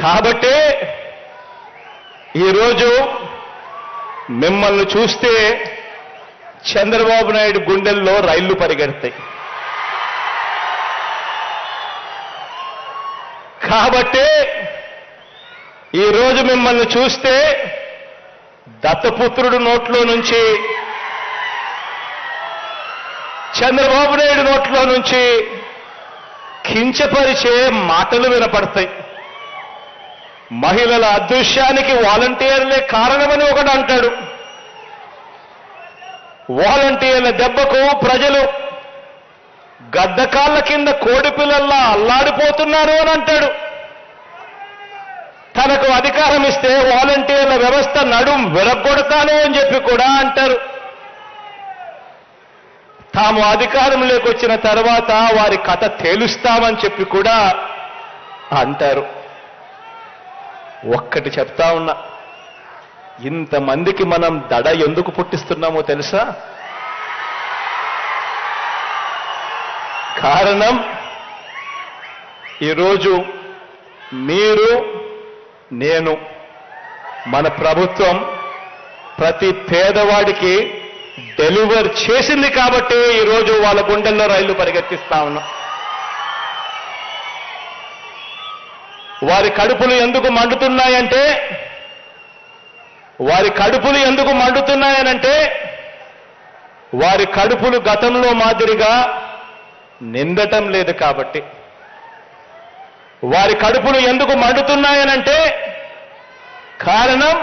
కాబట్టే ఈరోజు మిమ్మల్ని చూస్తే చంద్రబాబు నాయుడు గుండెల్లో రైళ్లు పరిగెడతాయి. కాబట్టే ఈరోజు మిమ్మల్ని చూస్తే దత్తపుత్రుడు నోట్లో నుంచి చంద్రబాబు నాయుడు నోట్లో నుంచి కించపరిచే మాటలు వినపడతాయి. మహిళల అదృశ్యానికి వాలంటీర్లే కారణమని ఒకడు అంటాడు. వాలంటీర్ల దెబ్బకు ప్రజలు గద్దకాళ్ళ కింద కోడిపిల్లల్లా అల్లాడిపోతున్నారు అని అంటాడు. తనకు అధికారం ఇస్తే వాలంటీర్ల వ్యవస్థ నడుం విరగొడతాను అని చెప్పి కూడా అంటారు. తాము అధికారంలోకి వచ్చిన తర్వాత వారి కథ తేలుస్తామని చెప్పి కూడా అంటారు. ఒక్కటి చెప్తా ఉన్నా, ఇంతమందికి మనం దడ ఎందుకు పుట్టిస్తున్నామో తెలుసా? కారణం ఈరోజు మీరు, నేను, మన ప్రభుత్వం ప్రతి పేదవాడికి డెలివర్ చేసింది కాబట్టి ఈరోజు వాళ్ళ గుండెల్లో రైళ్లు పరిగెత్తిస్తా ఉన్నాం. వారి కడుపులు ఎందుకు మండుతున్నాయంటే వారి కడుపులు గతంలో మాదిరిగా నిందటం లేదు కాబట్టి. వారి కడుపులు ఎందుకు మండుతున్నాయనంటే కారణం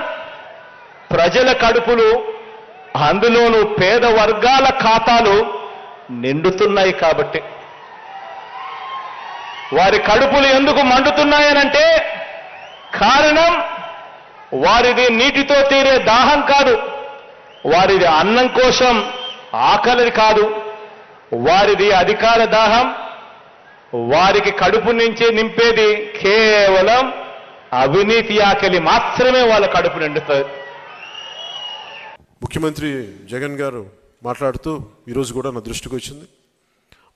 ప్రజల కడుపులు, అందులోనూ పేద వర్గాల ఖాతాలు నిండుతున్నాయి కాబట్టి. వారి కడుపులు ఎందుకు మండుతున్నాయనంటే కారణం వారిది నీటితో తీరే దాహం కాదు, వారిది అన్నం కోసం ఆకలి కాదు, వారిది అధికార దాహం. వారికి కడుపు నుంచి నింపేది కేవలం అవినీతి ఆకలి మాత్రమే వాళ్ళ కడుపు నిండుతుంది. ముఖ్యమంత్రి జగన్ గారు మాట్లాడుతూ ఈరోజు కూడా నా దృష్టికి వచ్చింది,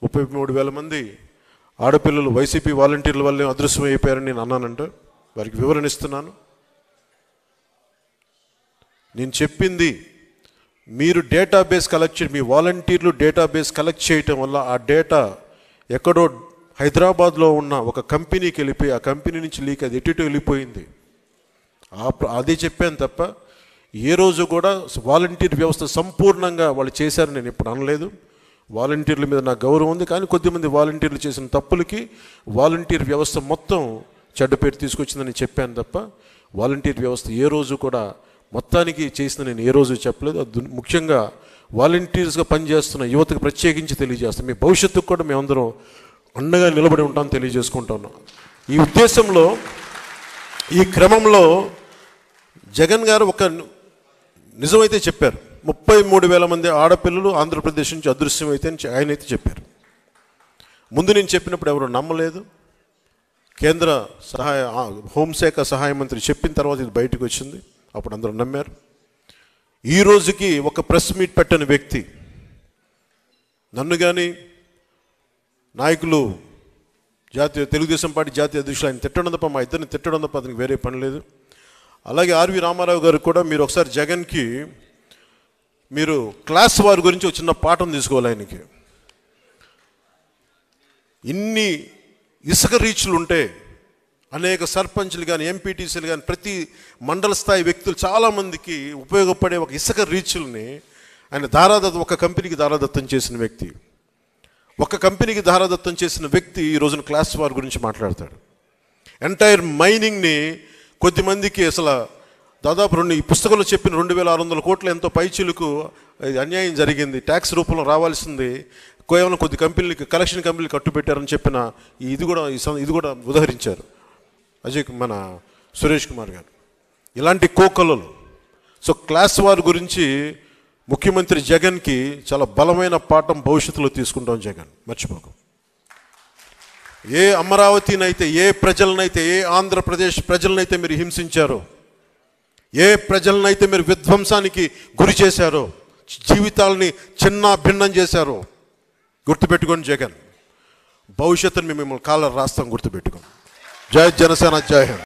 33,000 మంది ఆడపిల్లలు వైసీపీ వాలంటీర్ల వల్లే అదృశ్యమైపోయారని నేను అన్నానంటే వారికి వివరణ ఇస్తున్నాను. నేను చెప్పింది మీరు డేటాబేస్ కలెక్ట్ మీ వాలంటీర్లు డేటాబేస్ కలెక్ట్ చేయటం వల్ల ఆ డేటా ఎక్కడో హైదరాబాద్లో ఉన్న ఒక కంపెనీకి వెళ్ళిపోయి ఆ కంపెనీ నుంచి లీక్ అది ఎటు వెళ్ళిపోయింది. అదే చెప్పాను తప్ప ఏ రోజు కూడా వాలంటీర్ వ్యవస్థ సంపూర్ణంగా వాళ్ళు చేశారని నేను ఇప్పుడు అనలేదు. వాలంటీర్ల మీద నాకు గౌరవం ఉంది, కానీ కొద్దిమంది వాలంటీర్లు చేసిన తప్పులకి వాలంటీర్ వ్యవస్థ మొత్తం చెడ్డ పేరు తీసుకొచ్చిందని చెప్పాను తప్ప వాలంటీర్ వ్యవస్థ ఏ రోజు కూడా మొత్తానికి చేసిన నేను ఏ రోజు చెప్పలేదు. ముఖ్యంగా వాలంటీర్స్గా పనిచేస్తున్న యువతకు ప్రత్యేకించి తెలియజేస్తాను, మీ భవిష్యత్తుకు కూడా మేమందరం అండగా నిలబడి ఉంటామని తెలియజేసుకుంటా ఉన్నాం. ఈ ఉద్దేశంలో ఈ క్రమంలో జగన్ గారు ఒక నిజమైతే చెప్పారు, 33,000 మంది ఆడపిల్లలు ఆంధ్రప్రదేశ్ నుంచి అదృశ్యమైతే అని ఆయనైతే చెప్పారు. ముందు నేను చెప్పినప్పుడు ఎవరు నమ్మలేదు. కేంద్ర హోంశాఖ సహాయ మంత్రి చెప్పిన తర్వాత ఇది బయటకు వచ్చింది, అప్పుడు అందరూ నమ్మారు. ఈ రోజుకి ఒక ప్రెస్ మీట్ పెట్టని వ్యక్తి నన్ను కానీ నాయకులు తెలుగుదేశం పార్టీ జాతీయ అధ్యక్షులు ఆయన తిట్టడం తప్ప, మా ఇద్దరిని తిట్టడం తప్ప అతనికి వేరే పని లేదు. అలాగే ఆర్వి రామారావు గారు కూడా మీరు ఒకసారి జగన్కి మీరు క్లాస్ వార్ గురించి ఒక చిన్న పాఠం తీసుకోవాలి. ఆయనకి ఇన్ని ఇసుక రీచ్లు ఉంటే అనేక సర్పంచ్లు కానీ ఎంపీటీసీలు కానీ ప్రతి మండల స్థాయి వ్యక్తులు చాలామందికి ఉపయోగపడే ఒక ఇసుక రీచ్ల్ని ఆయన ఒక కంపెనీకి దారాదత్తం చేసిన వ్యక్తి. ఒక కంపెనీకి దారాదత్తం చేసిన వ్యక్తి ఈ రోజున క్లాస్ వార్ గురించి మాట్లాడతాడు. ఎంటైర్ మైనింగ్ని కొద్దిమందికి అసలు దాదాపు ఈ పుస్తకంలో చెప్పిన 2,600 కోట్ల ఎంతో పైచిలకు అన్యాయం జరిగింది, ట్యాక్స్ రూపంలో రావాల్సింది కేవలం కొద్ది కంపెనీలకి కలెక్షన్ కంపెనీలు కట్టుబెట్టారని చెప్పిన ఇది కూడా ఉదహరించారు మన సురేష్ కుమార్ గారు. ఇలాంటి కోకొల్లలు. సో క్లాస్ వార్ గురించి ముఖ్యమంత్రి జగన్కి చాలా బలమైన పాఠం భవిష్యత్తులో తీసుకుంటాం. జగన్ మర్చిపోకు. ఏ అమరావతినైతే, ఏ ప్రజలనైతే, ఏ ఆంధ్రప్రదేశ్ ప్రజలనైతే మీరు హింసించారో, ఏ ప్రజలనైతే మీరు విధ్వంసానికి గురి చేశారో, జీవితాలని చిన్న భిన్నం చేశారో గుర్తుపెట్టుకోండి జగన్. భవిష్యత్తుని మిమ్మల్ని కాలర్ రాస్తాం, గుర్తుపెట్టుకోండి. జై జనసేన, జై హింద్.